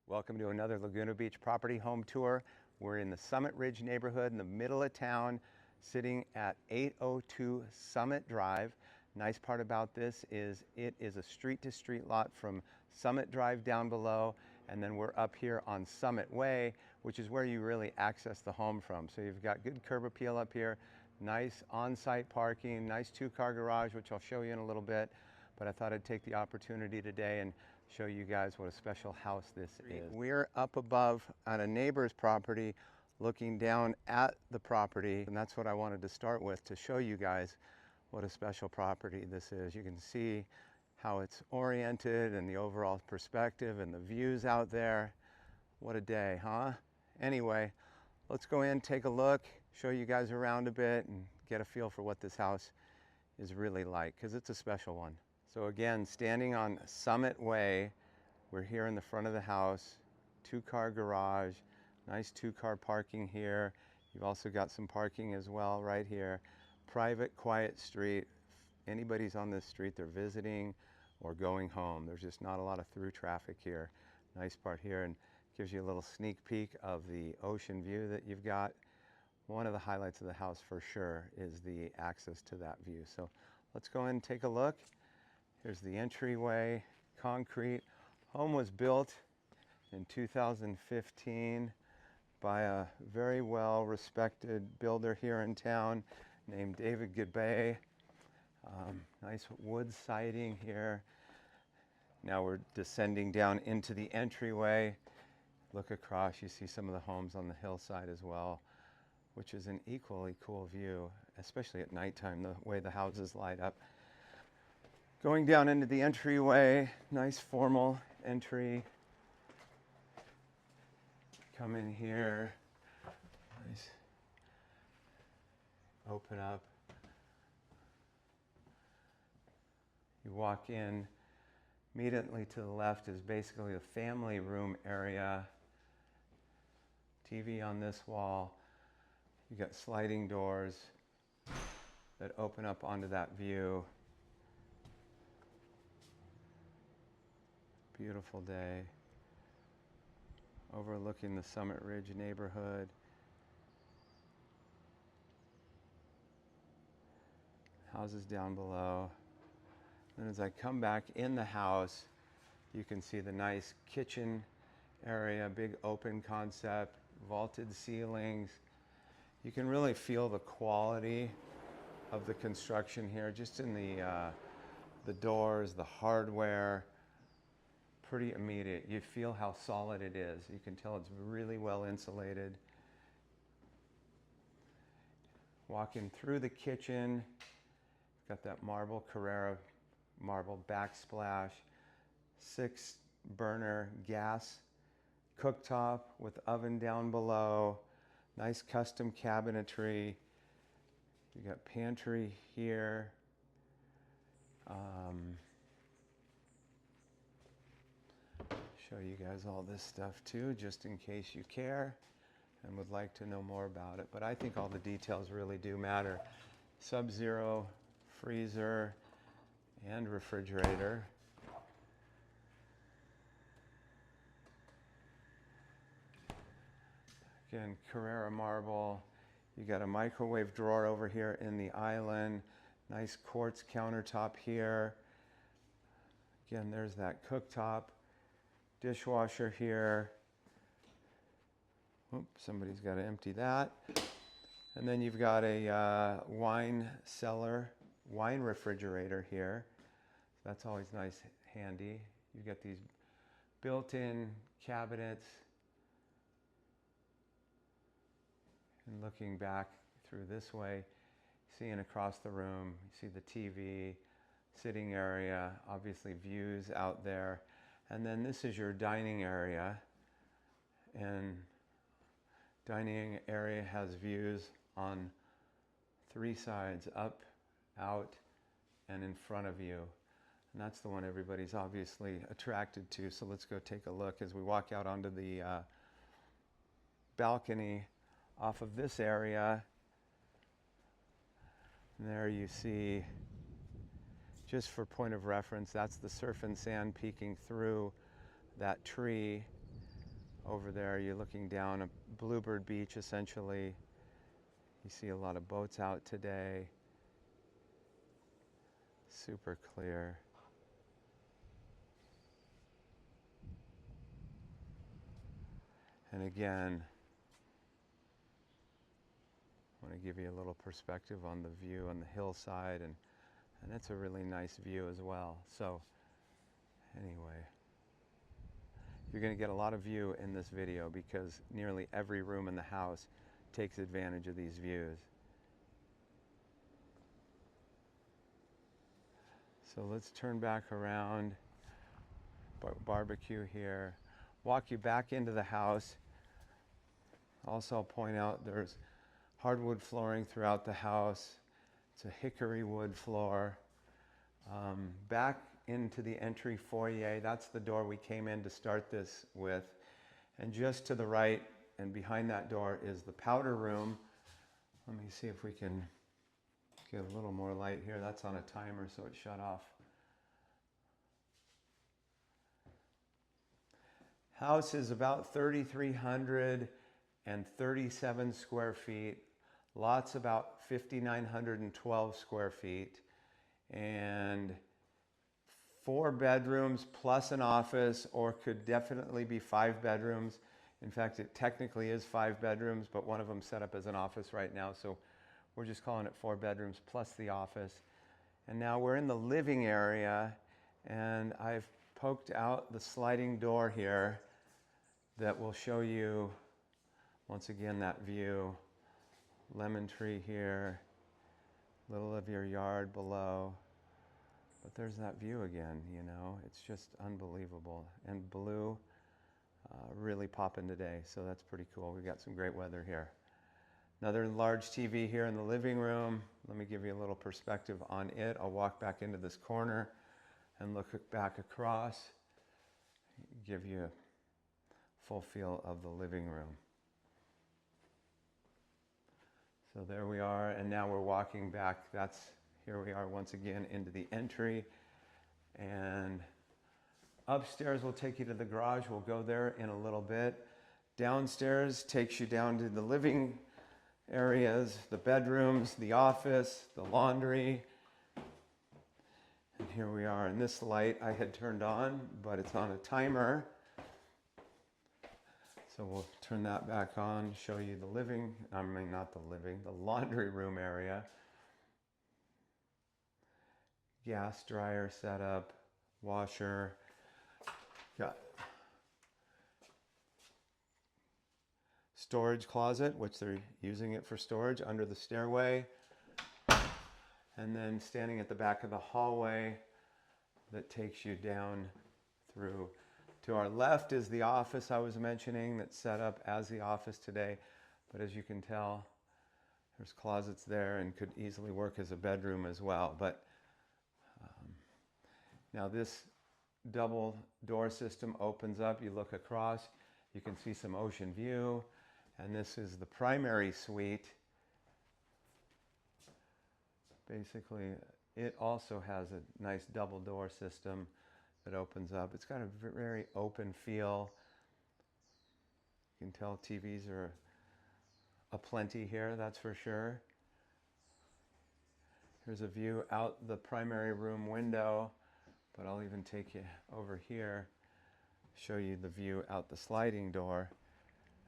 Welcome to another Laguna Beach property home tour. We're in the Summit Ridge neighborhood in the middle of town, sitting at 802 Summit Drive. Nice part about this is it is a street-to-street lot from Summit Drive down below, and then we're up here on Summit Way, which is where you really access the home from. So you've got good curb appeal up here, nice on-site parking, nice two-car garage, which I'll show you in a little bit. But I thought I'd take the opportunity today and show you guys what a special house this is. We're up above on a neighbor's property looking down at the property, and that's what I wanted to start with, to show you guys what a special property this is. You can see how it's oriented and the overall perspective and the views out there. What a day, huh? Anyway, let's go in, take a look, show you guys around a bit and get a feel for what this house is really like, because it's a special one. So again, standing on Summit Way, we're here in the front of the house, two-car garage, nice two-car parking here. You've also got some parking as well right here. Private, quiet street. If anybody's on this street, they're visiting or going home. There's just not a lot of through traffic here. Nice part here, and gives you a little sneak peek of the ocean view that you've got. One of the highlights of the house for sure is the access to that view. So let's go in and take a look. Here's the entryway, concrete. Home was built in 2015 by a very well-respected builder here in town named David Gabay. Nice wood siding here. Now we're descending down into the entryway. Look across, you see some of the homes on the hillside as well, which is an equally cool view, especially at nighttime, the way the houses light up. Going down into the entryway, nice formal entry. Come in here, nice, open up. You walk in, immediately to the left is basically a family room area. TV on this wall. You got sliding doors that open up onto that view. Beautiful day, overlooking the Summit Ridge neighborhood. Houses down below. And as I come back in the house, you can see the nice kitchen area, big open concept, vaulted ceilings. You can really feel the quality of the construction here, just in the doors, the hardware. Pretty immediate. You feel how solid it is. You can tell it's really well insulated. Walking through the kitchen, got that marble Carrera marble backsplash, 6-burner gas cooktop with oven down below, nice custom cabinetry. You got pantry here. Show you guys all this stuff too, just in case you care and would like to know more about it. But I think all the details really do matter. Sub-zero freezer and refrigerator. Again, Carrera marble. You got a microwave drawer over here in the island. Nice quartz countertop here. Again, there's that cooktop. Dishwasher here. Oops, somebody's got to empty that. And then you've got a wine cellar, wine refrigerator here. That's always nice, handy. You've got these built-in cabinets. And looking back through this way, seeing across the room, you see the TV, sitting area, obviously views out there. And then this is your dining area, and dining area has views on 3 sides, up, out, and in front of you. And that's the one everybody's obviously attracted to. So let's go take a look as we walk out onto the balcony off of this area. And there you see, just for point of reference, that's the surf and sand peeking through that tree. over there. You're looking down a Bluebird Beach, essentially. You see a lot of boats out today. Super clear. And again, I want to give you a little perspective on the view on the hillside, and it's a really nice view as well. So anyway, you're going to get a lot of view in this video because nearly every room in the house takes advantage of these views. So let's turn back around, barbecue here, walk you back into the house. Also, I'll point out there's hardwood flooring throughout the house. It's a hickory wood floor. Back into the entry foyer, that's the door we came in to start this with. And just to the right and behind that door is the powder room. Let me see if we can get a little more light here. That's on a timer, so it shut off. House is about 3,337 square feet. Lot's about 5,912 square feet. And 4 bedrooms plus an office, or could definitely be 5 bedrooms. In fact, it technically is 5 bedrooms, but one of them set up as an office right now. So we're just calling it 4 bedrooms plus the office. And now we're in the living area, and I've poked out the sliding door here that will show you, once again, that view. Lemon tree here, little of your yard below. But there's that view again, you know. It's just unbelievable. And blue, really popping today, so that's pretty cool. We've got some great weather here. Another large TV here in the living room. Let me give you a little perspective on it. I'll walk back into this corner and look back across, give you a full feel of the living room. So there we are, and now we're walking back. Here we are once again into the entry. And upstairs will take you to the garage. We'll go there in a little bit. Downstairs takes you down to the living areas, the bedrooms, the office, the laundry. And here we are. And this light I had turned on, but it's on a timer. So we'll turn that back on, show you the the laundry room area. Gas dryer setup, washer. Got storage closet, which they're using it for storage under the stairway. And then standing at the back of the hallway that takes you down through. To our left is the office I was mentioning that's set up as the office today. But as you can tell, there's closets there and could easily work as a bedroom as well. But now this double door system opens up. You look across, you can see some ocean view. And this is the primary suite. Basically, it also has a nice double door system that opens up. It's got a very open feel. You can tell TVs are aplenty here, that's for sure. Here's a view out the primary room window, but I'll even take you over here, show you the view out the sliding door.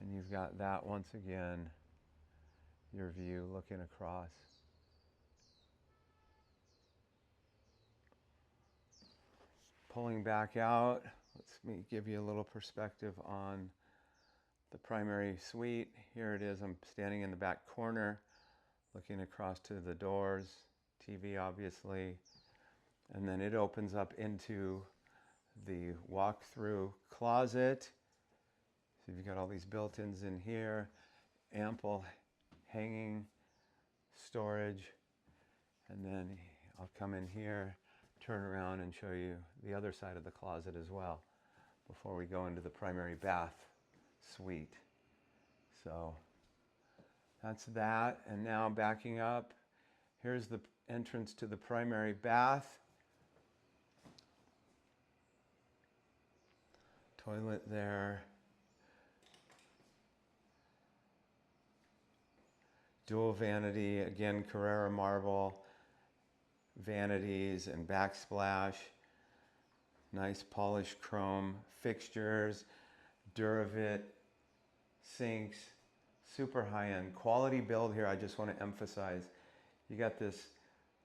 And you've got that once again, your view looking across. Pulling back out, let me give you a little perspective on the primary suite. Here it is, I'm standing in the back corner, looking across to the doors, TV obviously, and then it opens up into the walk-through closet. So you've got all these built-ins in here, ample hanging storage, and then I'll come in here, turn around and show you the other side of the closet as well before we go into the primary bath suite. So that's that. And now backing up, here's the entrance to the primary bath. Toilet there. dual vanity, again, Carrara marble, vanities and backsplash, nice polished chrome fixtures, Duravit sinks, super high-end. Quality build here, I just want to emphasize. You got this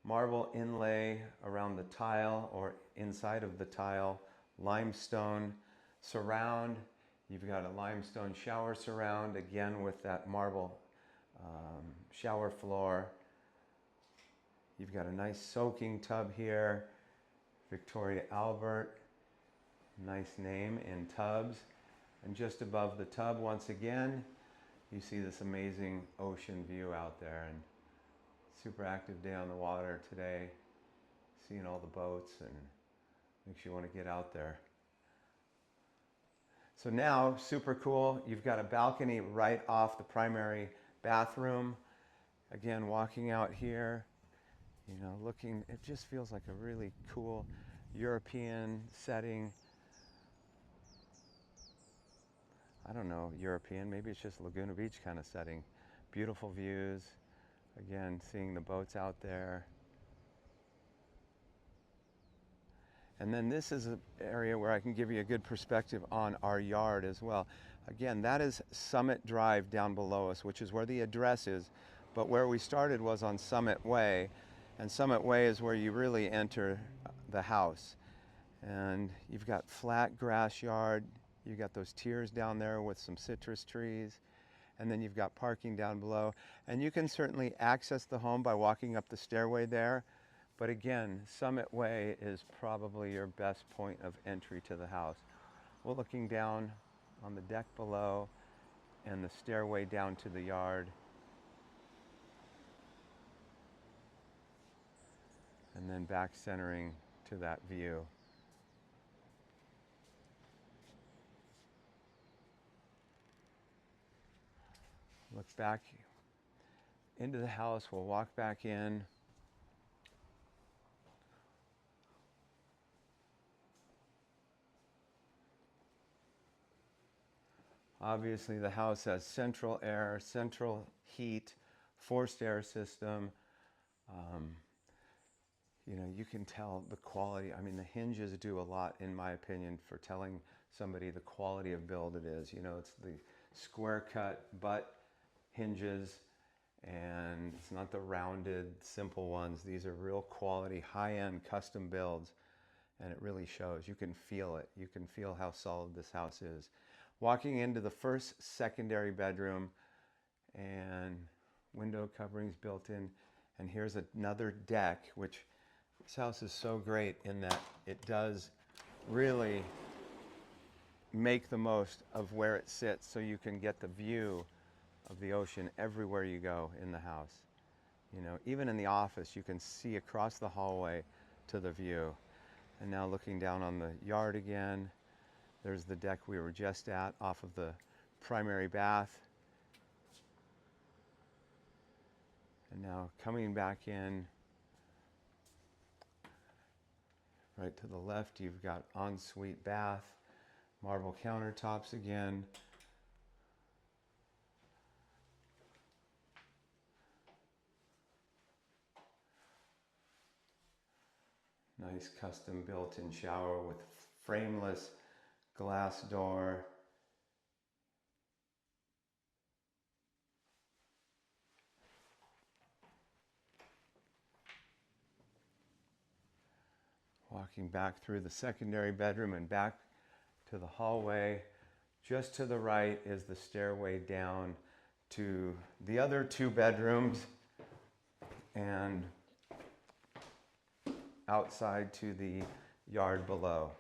marble inlay around the tile or inside of the tile, limestone surround. You've got a limestone shower surround, again with that marble shower floor. You've got a nice soaking tub here, Victoria Albert, nice name in tubs. And just above the tub, once again, you see this amazing ocean view out there. And super active day on the water today, seeing all the boats, and makes you want to get out there. So now, super cool, you've got a balcony right off the primary bathroom. Again, walking out here, you know, looking, it just feels like a really cool European setting. I don't know, European, maybe it's just Laguna Beach kind of setting. Beautiful views. Again, seeing the boats out there. And then this is an area where I can give you a good perspective on our yard as well. Again, that is Summit Drive down below us, which is where the address is. But where we started was on Summit Way. And Summit Way is where you really enter the house. And you've got flat grass yard. You've got those tiers down there with some citrus trees. And then you've got parking down below. And you can certainly access the home by walking up the stairway there. But again, Summit Way is probably your best point of entry to the house. We're looking down on the deck below and the stairway down to the yard. And then back centering to that view. Look back into the house, we'll walk back in. Obviously the house has central air, central heat, forced air system. You know, you can tell the quality. I mean, the hinges do a lot, in my opinion, for telling somebody the quality of build it is. You know, it's the square cut butt hinges, and it's not the rounded, simple ones. These are real quality, high-end custom builds, and it really shows. You can feel it. You can feel how solid this house is. Walking into the first secondary bedroom, and window coverings built in, and here's another deck, which this house is so great in that it does really make the most of where it sits, so you can get the view of the ocean everywhere you go in the house. You know, even in the office, you can see across the hallway to the view. And now looking down on the yard again, there's the deck we were just at off of the primary bath. And now coming back in, right to the left, you've got ensuite bath, marble countertops again. Nice custom built-in shower with frameless glass door. Walking back through the secondary bedroom and back to the hallway. Just to the right is the stairway down to the other two bedrooms and outside to the yard below.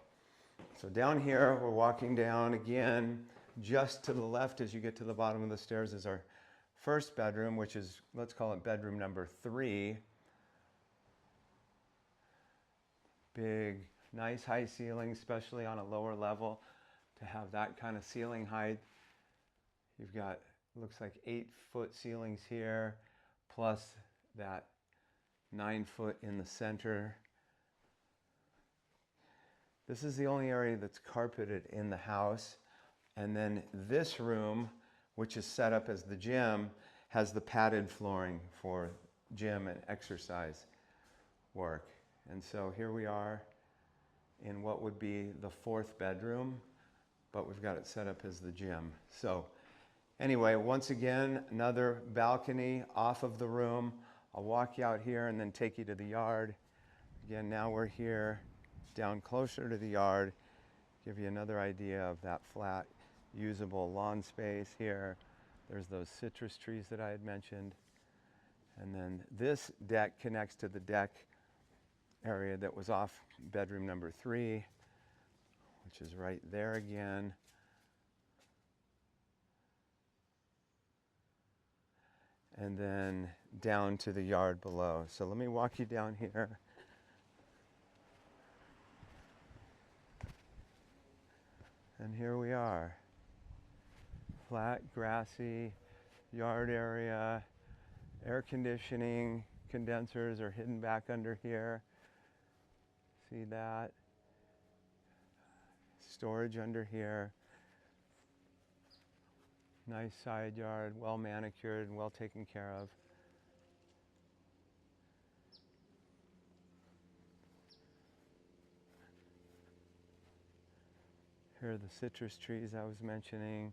So down here, we're walking down again. Just to the left as you get to the bottom of the stairs is our first bedroom, which is, let's call it bedroom number 3. Big, nice high ceiling, especially on a lower level, to have that kind of ceiling height. You've got, looks like 8-foot ceilings here, plus that 9-foot in the center. This is the only area that's carpeted in the house. And then this room, which is set up as the gym, has the padded flooring for gym and exercise work. And so here we are in what would be the 4th bedroom, but we've got it set up as the gym. So anyway, once again, another balcony off of the room. I'll walk you out here and then take you to the yard. Again, now we're here down closer to the yard. Give you another idea of that flat, usable lawn space here. There's those citrus trees that I had mentioned. And then this deck connects to the deck area that was off bedroom number 3, which is right there again. And then down to the yard below. So let me walk you down here. And here we are. Flat, grassy yard area. Air conditioning condensers are hidden back under here. See that? Storage under here. Nice side yard, well manicured and well taken care of. Here are the citrus trees I was mentioning.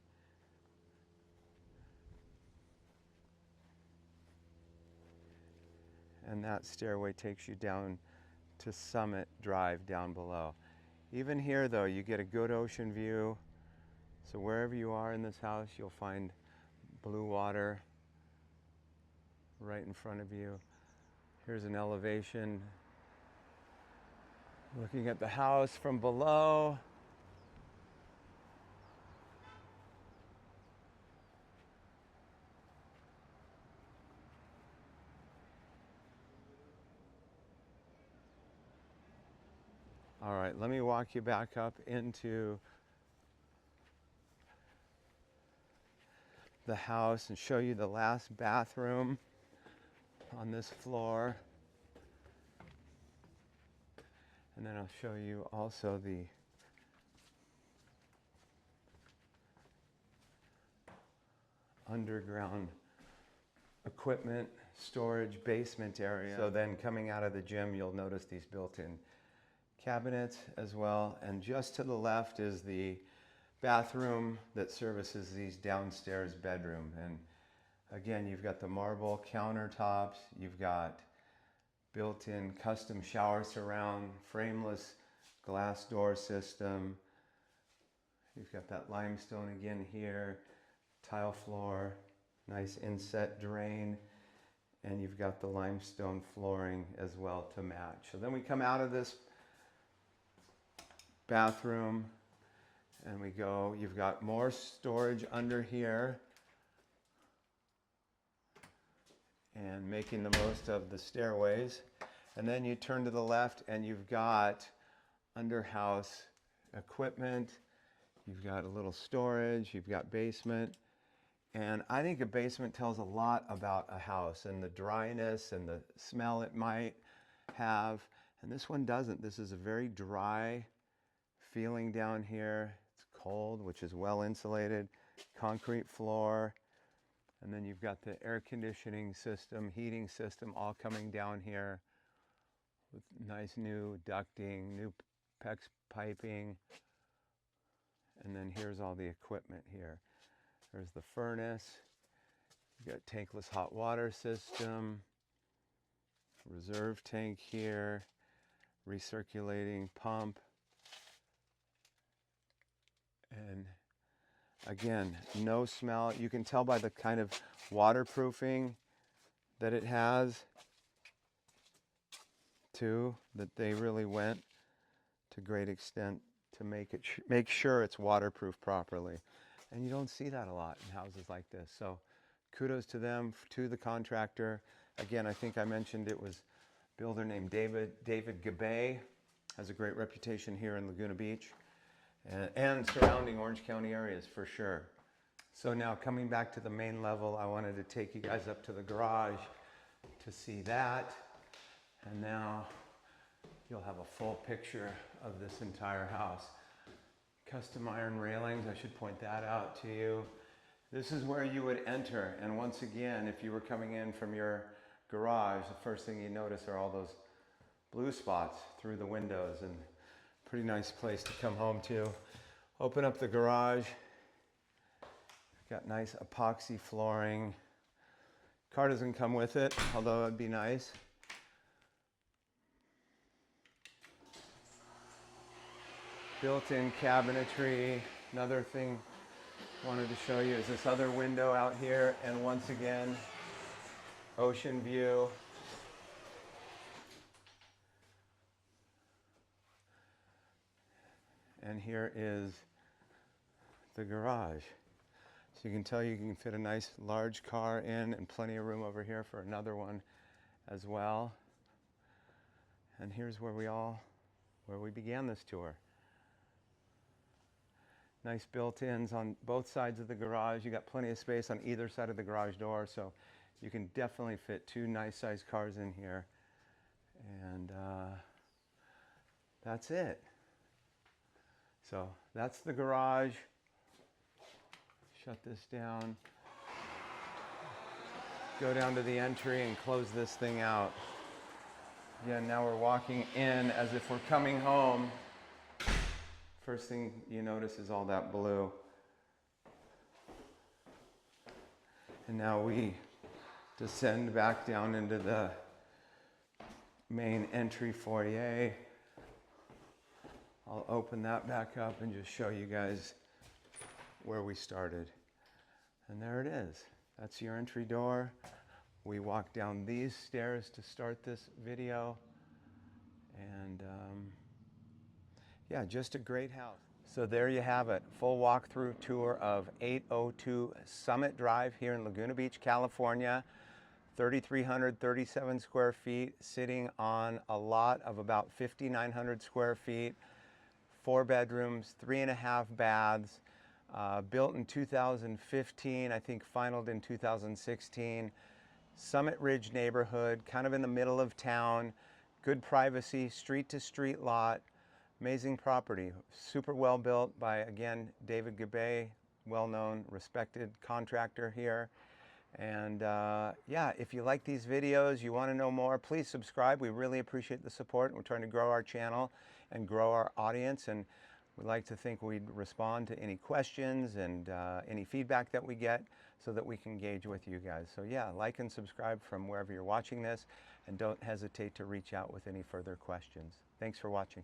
And that stairway takes you down to Summit Drive down below. Even here though, you get a good ocean view. So wherever you are in this house, you'll find blue water right in front of you. Here's an elevation looking at the house from below. All right, let me walk you back up into the house and show you the last bathroom on this floor. And then I'll show you also the underground equipment storage basement area. So then coming out of the gym, you'll notice these built-in cabinets as well. And just to the left is the bathroom that services these downstairs bedroom. And again, you've got the marble countertops, you've got built-in custom shower surround, frameless glass door system. You've got that limestone again here, tile floor, nice inset drain, and you've got the limestone flooring as well to match. So then we come out of this bathroom and we go, you've got more storage under here and making the most of the stairways. And then you turn to the left and you've got under-house equipment, you've got a little storage, you've got basement. And I think a basement tells a lot about a house and the dryness and the smell it might have. And this one doesn't. This is a very dry feeling down here. It's cold, which is well insulated, concrete floor. And then you've got the air conditioning system, heating system all coming down here with nice new ducting, new PEX piping. And then here's all the equipment here. There's the furnace. You've got tankless hot water system, reserve tank here, recirculating pump. And again, no smell. You can tell by the kind of waterproofing that it has too, that they really went to great extent to make sure it's waterproof properly. And you don't see that a lot in houses like this. So kudos to them, to the contractor. Again, I think I mentioned it was a builder named David Gabay, has a great reputation here in Laguna Beach and surrounding Orange County areas for sure. So now coming back to the main level, I wanted to take you guys up to the garage to see that. And now you'll have a full picture of this entire house. Custom iron railings, I should point that out to you. This is where you would enter, and once again, if you were coming in from your garage, the first thing you notice are all those blue spots through the windows, and pretty nice place to come home to. Open up the garage. Got nice epoxy flooring. Car doesn't come with it, although it'd be nice. Built-in cabinetry. Another thing I wanted to show you is this other window out here, and once again, ocean view. And here is the garage. So you can tell you can fit a nice large car in, and plenty of room over here for another one as well. And here's where we began this tour. Nice built-ins on both sides of the garage. You got plenty of space on either side of the garage door, so you can definitely fit two nice sized cars in here. And that's it. So that's the garage. Shut this down. Go down to the entry and close this thing out. Again, now we're walking in as if we're coming home. First thing you notice is all that blue. And now we descend back down into the main entry foyer. I'll open that back up and just show you guys where we started. And there it is. That's your entry door. We walked down these stairs to start this video. And yeah, just a great house. So there you have it. Full walkthrough tour of 802 Summit Drive here in Laguna Beach, California. 3,337 square feet, sitting on a lot of about 5,900 square feet. 4 bedrooms, 3.5 baths, built in 2015, I think finalized in 2016. Summit Ridge neighborhood, kind of in the middle of town. Good privacy, street to street lot. Amazing property, super well built by, again, David Gabay, well-known, respected contractor here. And yeah, if you like these videos, you want to know more, please subscribe. We really appreciate the support. We're trying to grow our channel and grow our audience, and we'd like to think we'd respond to any questions and any feedback that we get so that we can engage with you guys. So yeah, like and subscribe from wherever you're watching this, and don't hesitate to reach out with any further questions. Thanks for watching.